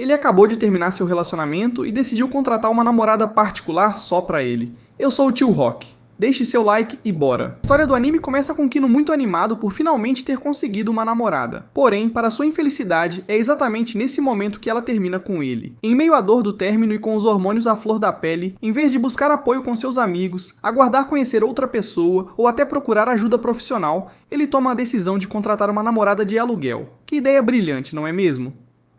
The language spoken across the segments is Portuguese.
Ele acabou de terminar seu relacionamento e decidiu contratar uma namorada particular só pra ele. Eu sou o Tio Rock. Deixe seu like e bora! A história do anime começa com Kino muito animado por finalmente ter conseguido uma namorada. Porém, para sua infelicidade, é exatamente nesse momento que ela termina com ele. Em meio à dor do término e com os hormônios à flor da pele, em vez de buscar apoio com seus amigos, aguardar conhecer outra pessoa ou até procurar ajuda profissional, ele toma a decisão de contratar uma namorada de aluguel. Que ideia brilhante, não é mesmo?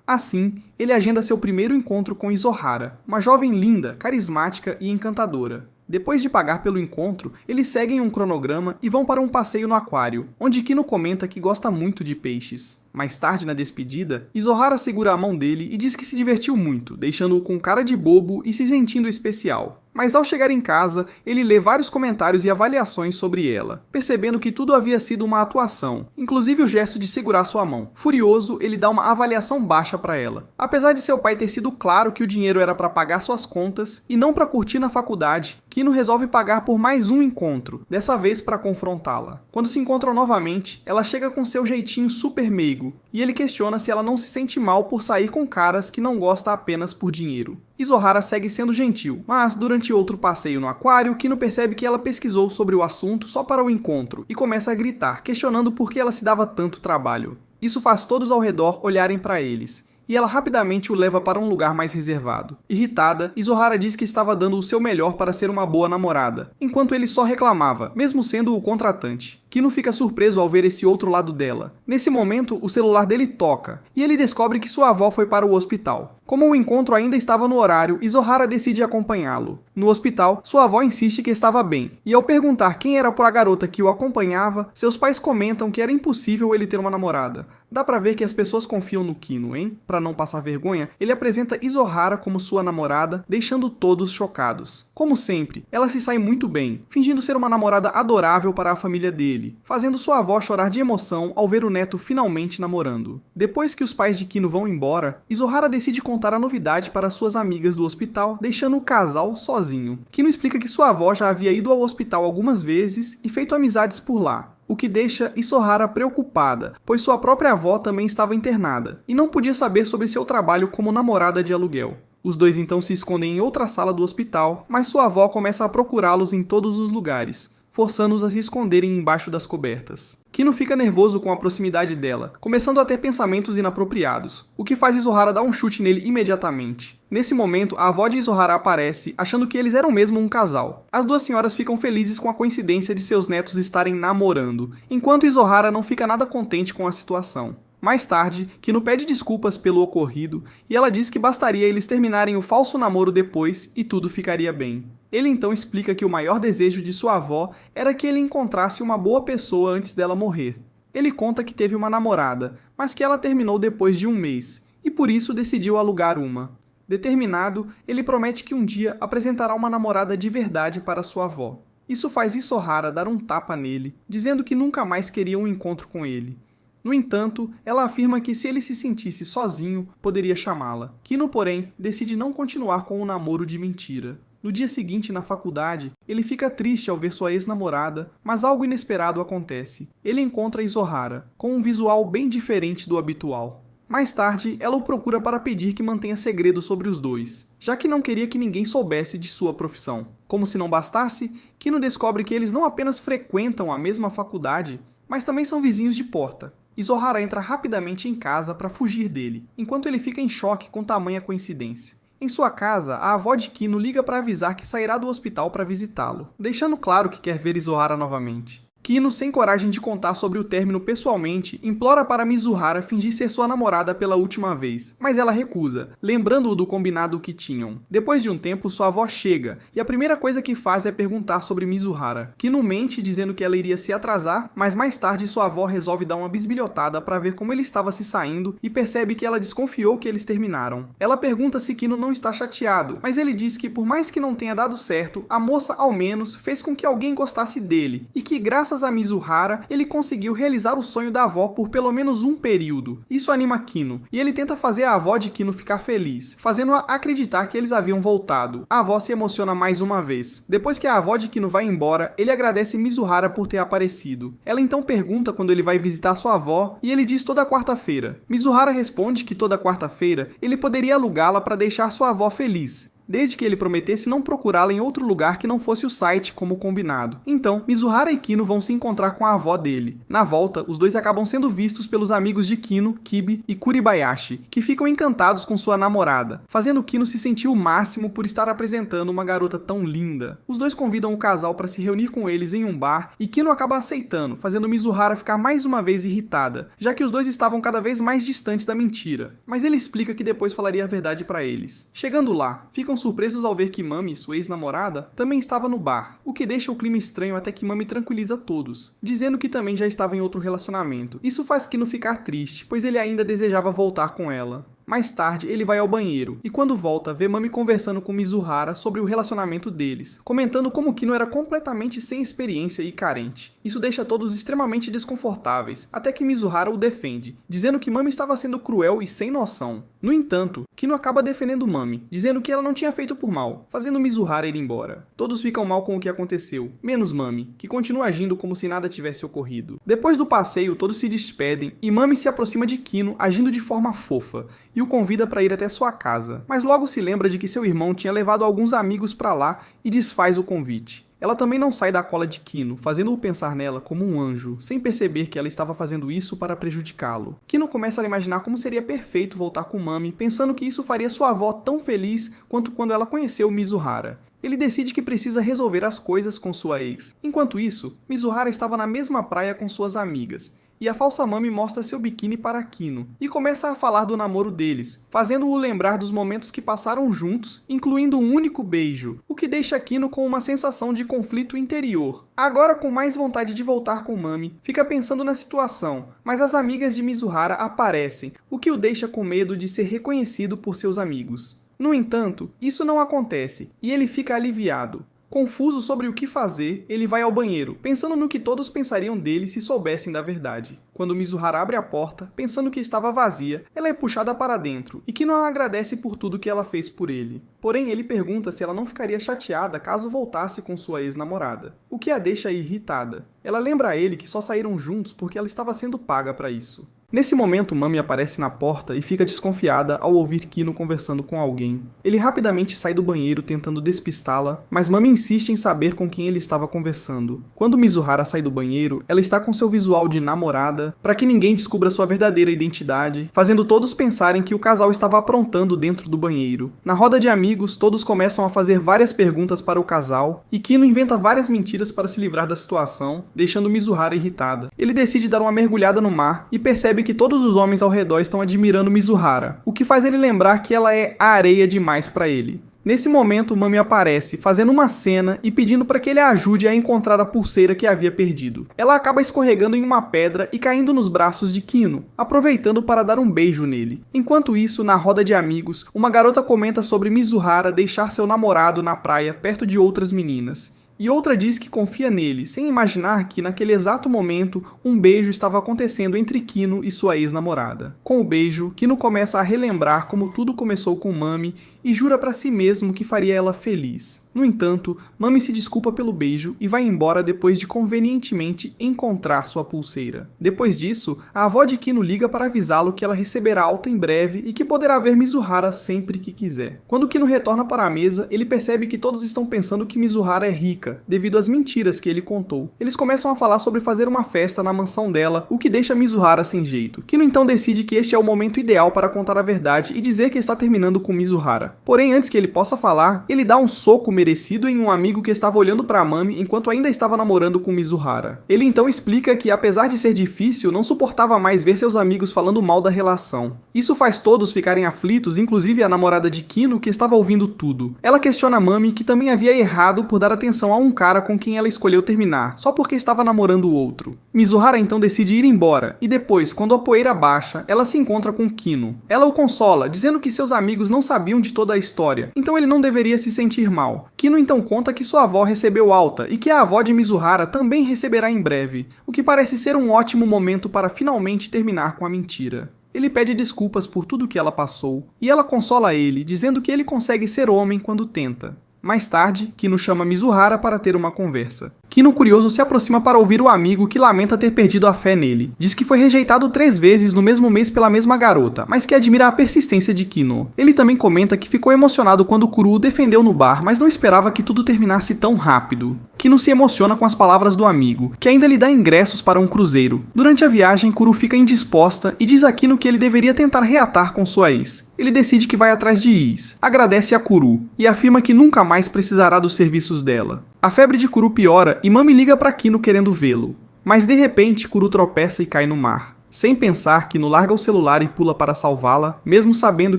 Assim, ele agenda seu primeiro encontro com Isohara, uma jovem linda, carismática e encantadora. Depois de pagar pelo encontro, eles seguem um cronograma e vão para um passeio no aquário, onde Kino comenta que gosta muito de peixes. Mais tarde, na despedida, Isohara segura a mão dele e diz que se divertiu muito, deixando-o com cara de bobo e se sentindo especial. Mas ao chegar em casa, ele lê vários comentários e avaliações sobre ela, percebendo que tudo havia sido uma atuação, inclusive o gesto de segurar sua mão. Furioso, ele dá uma avaliação baixa para ela. Apesar de seu pai ter sido claro que o dinheiro era para pagar suas contas e não para curtir na faculdade, Kino resolve pagar por mais um encontro, dessa vez para confrontá-la. Quando se encontram novamente, ela chega com seu jeitinho super meigo, e ele questiona se ela não se sente mal por sair com caras que não gosta apenas por dinheiro. Isohara segue sendo gentil, mas durante outro passeio no aquário, Kino percebe que ela pesquisou sobre o assunto só para o encontro e começa a gritar, questionando por que ela se dava tanto trabalho. Isso faz todos ao redor olharem para eles, e ela rapidamente o leva para um lugar mais reservado. Irritada, Isohara diz que estava dando o seu melhor para ser uma boa namorada, enquanto ele só reclamava, mesmo sendo o contratante. Kino fica surpreso ao ver esse outro lado dela. Nesse momento, o celular dele toca, e ele descobre que sua avó foi para o hospital. Como o encontro ainda estava no horário, Isohara decide acompanhá-lo. No hospital, sua avó insiste que estava bem, e ao perguntar quem era a garota que o acompanhava, seus pais comentam que era impossível ele ter uma namorada. Dá pra ver que as pessoas confiam no Kino, hein? Pra não passar vergonha, ele apresenta Isohara como sua namorada, deixando todos chocados. Como sempre, ela se sai muito bem, fingindo ser uma namorada adorável para a família dele, fazendo sua avó chorar de emoção ao ver o neto finalmente namorando. Depois que os pais de Kino vão embora, Isohara decide contar a novidade para suas amigas do hospital, deixando o casal sozinho. Kino explica que sua avó já havia ido ao hospital algumas vezes e feito amizades por lá, o que deixa Isohara preocupada, pois sua própria avó também estava internada, e não podia saber sobre seu trabalho como namorada de aluguel. Os dois então se escondem em outra sala do hospital, mas sua avó começa a procurá-los em todos os lugares, forçando-os a se esconderem embaixo das cobertas. Kino fica nervoso com a proximidade dela, começando a ter pensamentos inapropriados, o que faz Isohara dar um chute nele imediatamente. Nesse momento, a avó de Isohara aparece, achando que eles eram mesmo um casal. As duas senhoras ficam felizes com a coincidência de seus netos estarem namorando, enquanto Isohara não fica nada contente com a situação. Mais tarde, Kino pede desculpas pelo ocorrido e ela diz que bastaria eles terminarem o falso namoro depois e tudo ficaria bem. Ele então explica que o maior desejo de sua avó era que ele encontrasse uma boa pessoa antes dela morrer. Ele conta que teve uma namorada, mas que ela terminou depois de um mês, e por isso decidiu alugar uma. Determinado, ele promete que um dia apresentará uma namorada de verdade para sua avó. Isso faz Isohara dar um tapa nele, dizendo que nunca mais queria um encontro com ele. No entanto, ela afirma que se ele se sentisse sozinho, poderia chamá-la. Kino, porém, decide não continuar com o namoro de mentira. No dia seguinte, na faculdade, ele fica triste ao ver sua ex-namorada, mas algo inesperado acontece. Ele encontra Isohara, com um visual bem diferente do habitual. Mais tarde, ela o procura para pedir que mantenha segredo sobre os dois, já que não queria que ninguém soubesse de sua profissão. Como se não bastasse, Kino descobre que eles não apenas frequentam a mesma faculdade, mas também são vizinhos de porta. Isohara entra rapidamente em casa para fugir dele, enquanto ele fica em choque com tamanha coincidência. Em sua casa, a avó de Kino liga para avisar que sairá do hospital para visitá-lo, deixando claro que quer ver Isohara novamente. Kino, sem coragem de contar sobre o término pessoalmente, implora para Mizuhara fingir ser sua namorada pela última vez, mas ela recusa, lembrando-o do combinado que tinham. Depois de um tempo, sua avó chega, e a primeira coisa que faz é perguntar sobre Mizuhara. Kino mente dizendo que ela iria se atrasar, mas mais tarde sua avó resolve dar uma bisbilhotada para ver como ele estava se saindo e percebe que ela desconfiou que eles terminaram. Ela pergunta se Kino não está chateado, mas ele diz que por mais que não tenha dado certo, a moça ao menos fez com que alguém gostasse dele, e que graças graças a Mizuhara, ele conseguiu realizar o sonho da avó por pelo menos um período. Isso anima Kino, e ele tenta fazer a avó de Kino ficar feliz, fazendo-a acreditar que eles haviam voltado. A avó se emociona mais uma vez. Depois que a avó de Kino vai embora, ele agradece Mizuhara por ter aparecido. Ela então pergunta quando ele vai visitar sua avó, e ele diz toda quarta-feira. Mizuhara responde que toda quarta-feira ele poderia alugá-la para deixar sua avó feliz, desde que ele prometesse não procurá-la em outro lugar que não fosse o site, como combinado. Então, Mizuhara e Kino vão se encontrar com a avó dele. Na volta, os dois acabam sendo vistos pelos amigos de Kino, Kibi e Kuribayashi, que ficam encantados com sua namorada, fazendo Kino se sentir o máximo por estar apresentando uma garota tão linda. Os dois convidam o casal para se reunir com eles em um bar, e Kino acaba aceitando, fazendo Mizuhara ficar mais uma vez irritada, já que os dois estavam cada vez mais distantes da mentira. Mas ele explica que depois falaria a verdade para eles. Chegando lá, ficam surpresos ao ver que Mami, sua ex-namorada, também estava no bar, o que deixa o clima estranho até que Mami tranquiliza todos, dizendo que também já estava em outro relacionamento. Isso faz Kino ficar triste, pois ele ainda desejava voltar com ela. Mais tarde, ele vai ao banheiro, e quando volta, vê Mami conversando com Mizuhara sobre o relacionamento deles, comentando como Kino era completamente sem experiência e carente. Isso deixa todos extremamente desconfortáveis, até que Mizuhara o defende, dizendo que Mami estava sendo cruel e sem noção. No entanto, Kino acaba defendendo Mami, dizendo que ela não tinha feito por mal, fazendo Mizuhara ir embora. Todos ficam mal com o que aconteceu, menos Mami, que continua agindo como se nada tivesse ocorrido. Depois do passeio, todos se despedem, e Mami se aproxima de Kino, agindo de forma fofa, e o convida para ir até sua casa, mas logo se lembra de que seu irmão tinha levado alguns amigos para lá e desfaz o convite. Ela também não sai da cola de Kino, fazendo-o pensar nela como um anjo, sem perceber que ela estava fazendo isso para prejudicá-lo. Kino começa a imaginar como seria perfeito voltar com Mami, pensando que isso faria sua avó tão feliz quanto quando ela conheceu Mizuhara. Ele decide que precisa resolver as coisas com sua ex. Enquanto isso, Mizuhara estava na mesma praia com suas amigas, e a falsa Mami mostra seu biquíni para Kino, e começa a falar do namoro deles, fazendo-o lembrar dos momentos que passaram juntos, incluindo um único beijo, o que deixa Kino com uma sensação de conflito interior. Agora com mais vontade de voltar com Mami, fica pensando na situação, mas as amigas de Mizuhara aparecem, o que o deixa com medo de ser reconhecido por seus amigos. No entanto, isso não acontece, e ele fica aliviado. Confuso sobre o que fazer, ele vai ao banheiro, pensando no que todos pensariam dele se soubessem da verdade. Quando Mizuhara abre a porta, pensando que estava vazia, ela é puxada para dentro, e Kino a agradece por tudo que ela fez por ele. Porém, ele pergunta se ela não ficaria chateada caso voltasse com sua ex-namorada, o que a deixa irritada. Ela lembra a ele que só saíram juntos porque ela estava sendo paga para isso. Nesse momento, Mami aparece na porta e fica desconfiada ao ouvir Kino conversando com alguém. Ele rapidamente sai do banheiro tentando despistá-la, mas Mami insiste em saber com quem ele estava conversando. Quando Mizuhara sai do banheiro, ela está com seu visual de namorada, para que ninguém descubra sua verdadeira identidade, fazendo todos pensarem que o casal estava aprontando dentro do banheiro. Na roda de amigos, todos começam a fazer várias perguntas para o casal, e Kino inventa várias mentiras para se livrar da situação, deixando Mizuhara irritada. Ele decide dar uma mergulhada no mar e percebe que todos os homens ao redor estão admirando Mizuhara, o que faz ele lembrar que ela é areia demais para ele. Nesse momento, Mami aparece, fazendo uma cena e pedindo para que ele a ajude a encontrar a pulseira que havia perdido. Ela acaba escorregando em uma pedra e caindo nos braços de Kino, aproveitando para dar um beijo nele. Enquanto isso, na roda de amigos, uma garota comenta sobre Mizuhara deixar seu namorado na praia perto de outras meninas. E outra diz que confia nele, sem imaginar que, naquele exato momento, um beijo estava acontecendo entre Kino e sua ex-namorada. Com o beijo, Kino começa a relembrar como tudo começou com Mami e jura para si mesmo que faria ela feliz. No entanto, Mami se desculpa pelo beijo e vai embora depois de convenientemente encontrar sua pulseira. Depois disso, a avó de Kino liga para avisá-lo que ela receberá alta em breve e que poderá ver Mizuhara sempre que quiser. Quando Kino retorna para a mesa, ele percebe que todos estão pensando que Mizuhara é rica, devido às mentiras que ele contou. Eles começam a falar sobre fazer uma festa na mansão dela, o que deixa Mizuhara sem jeito. Kino então decide que este é o momento ideal para contar a verdade e dizer que está terminando com Mizuhara. Porém, antes que ele possa falar, ele dá um soco merecido em um amigo que estava olhando para Mami enquanto ainda estava namorando com Mizuhara. Ele então explica que, apesar de ser difícil, não suportava mais ver seus amigos falando mal da relação. Isso faz todos ficarem aflitos, inclusive a namorada de Kino, que estava ouvindo tudo. Ela questiona Mami, que também havia errado por dar atenção a um cara com quem ela escolheu terminar, só porque estava namorando o outro. Mizuhara então decide ir embora, e depois, quando a poeira baixa, ela se encontra com Kino. Ela o consola, dizendo que seus amigos não sabiam de toda a história, então ele não deveria se sentir mal. Kino então conta que sua avó recebeu alta, e que a avó de Mizuhara também receberá em breve, o que parece ser um ótimo momento para finalmente terminar com a mentira. Ele pede desculpas por tudo que ela passou, e ela consola ele, dizendo que ele consegue ser homem quando tenta. Mais tarde, Kino chama Mizuhara para ter uma conversa. Kino, curioso, se aproxima para ouvir o amigo que lamenta ter perdido a fé nele. Diz que foi rejeitado 3 vezes no mesmo mês pela mesma garota, mas que admira a persistência de Kino. Ele também comenta que ficou emocionado quando Kuru o defendeu no bar, mas não esperava que tudo terminasse tão rápido. Kino se emociona com as palavras do amigo, que ainda lhe dá ingressos para um cruzeiro. Durante a viagem, Kuru fica indisposta e diz a Kino que ele deveria tentar reatar com sua ex. Ele decide que vai atrás de Is, agradece a Kuru e afirma que nunca mais precisará dos serviços dela. A febre de Kuru piora e Mami liga para Kino querendo vê-lo. Mas de repente, Kuru tropeça e cai no mar. Sem pensar, Kino larga o celular e pula para salvá-la, mesmo sabendo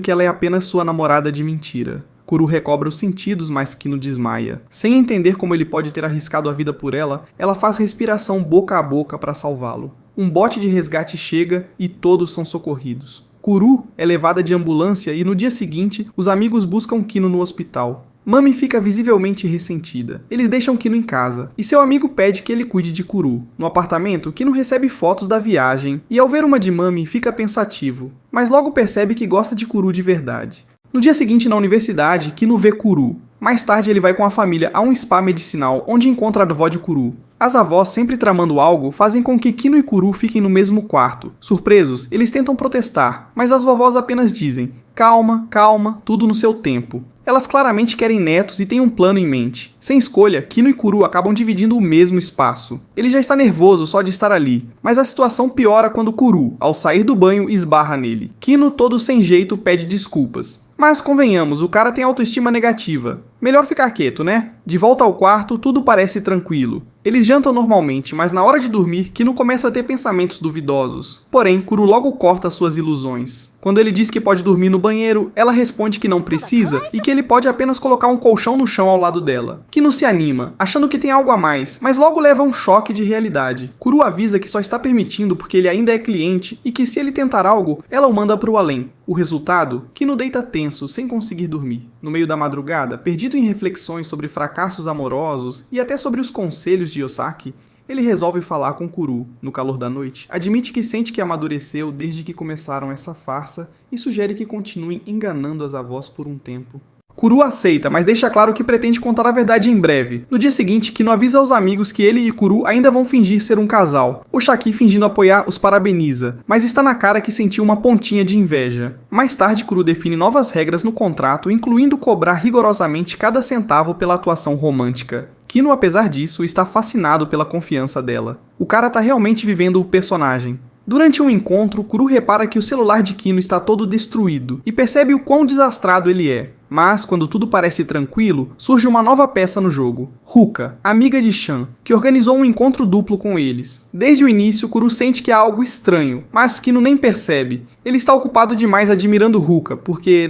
que ela é apenas sua namorada de mentira. Kuru recobra os sentidos, mas Kino desmaia. Sem entender como ele pode ter arriscado a vida por ela, ela faz respiração boca a boca para salvá-lo. Um bote de resgate chega e todos são socorridos. Kuru é levada de ambulância e no dia seguinte, os amigos buscam Kino no hospital. Mami fica visivelmente ressentida. Eles deixam Kino em casa, e seu amigo pede que ele cuide de Kuru. No apartamento, Kino recebe fotos da viagem, e ao ver uma de Mami, fica pensativo, mas logo percebe que gosta de Kuru de verdade. No dia seguinte, na universidade, Kino vê Kuru. Mais tarde, ele vai com a família a um spa medicinal, onde encontra a avó de Kuru. As avós, sempre tramando algo, fazem com que Kino e Kuru fiquem no mesmo quarto. Surpresos, eles tentam protestar, mas as vovós apenas dizem: calma, calma, tudo no seu tempo. Elas claramente querem netos e têm um plano em mente. Sem escolha, Kino e Kuru acabam dividindo o mesmo espaço. Ele já está nervoso só de estar ali, mas a situação piora quando Kuru, ao sair do banho, esbarra nele. Kino, todo sem jeito, pede desculpas. Mas convenhamos, o cara tem autoestima negativa. Melhor ficar quieto, né? De volta ao quarto, tudo parece tranquilo. Eles jantam normalmente, mas na hora de dormir, Kino começa a ter pensamentos duvidosos. Porém, Kuru logo corta suas ilusões. Quando ele diz que pode dormir no banheiro, ela responde que não precisa e que ele pode apenas colocar um colchão no chão ao lado dela. Kino se anima, achando que tem algo a mais, mas logo leva um choque de realidade. Kuru avisa que só está permitindo porque ele ainda é cliente e que se ele tentar algo, ela o manda para o além. O resultado? Kino deita tenso, sem conseguir dormir. No meio da madrugada, perdido em reflexões sobre fracassos amorosos e até sobre os conselhos de Yosaki, ele resolve falar com Kuru. No calor da noite, admite que sente que amadureceu desde que começaram essa farsa e sugere que continuem enganando as avós por um tempo. Kuru aceita, mas deixa claro que pretende contar a verdade em breve. No dia seguinte, Kino avisa aos amigos que ele e Kuru ainda vão fingir ser um casal. Oshaki, fingindo apoiar, os parabeniza, mas está na cara que sentiu uma pontinha de inveja. Mais tarde, Kuru define novas regras no contrato, incluindo cobrar rigorosamente cada centavo pela atuação romântica. Kino, apesar disso, está fascinado pela confiança dela. O cara tá realmente vivendo o personagem. Durante um encontro, Kuru repara que o celular de Kino está todo destruído e percebe o quão desastrado ele é. Mas, quando tudo parece tranquilo, surge uma nova peça no jogo. Ruka, amiga de Chan, que organizou um encontro duplo com eles. Desde o início, Kuru sente que há algo estranho, mas Kino nem percebe. Ele está ocupado demais admirando Ruka, porque,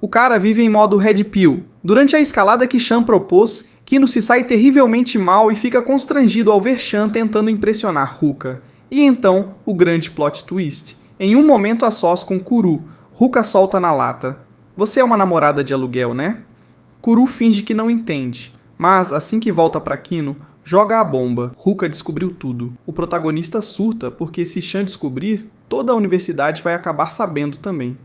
o cara vive em modo Red Pill. Durante a escalada que Chan propôs, Kino se sai terrivelmente mal e fica constrangido ao ver Chan tentando impressionar Ruka. E então, o grande plot twist. Em um momento a sós com Kuru, Ruka solta na lata: "Você é uma namorada de aluguel, né?" Kuru finge que não entende, mas assim que volta pra Kino, joga a bomba. Ruka descobriu tudo. O protagonista surta porque se Chan descobrir, toda a universidade vai acabar sabendo também.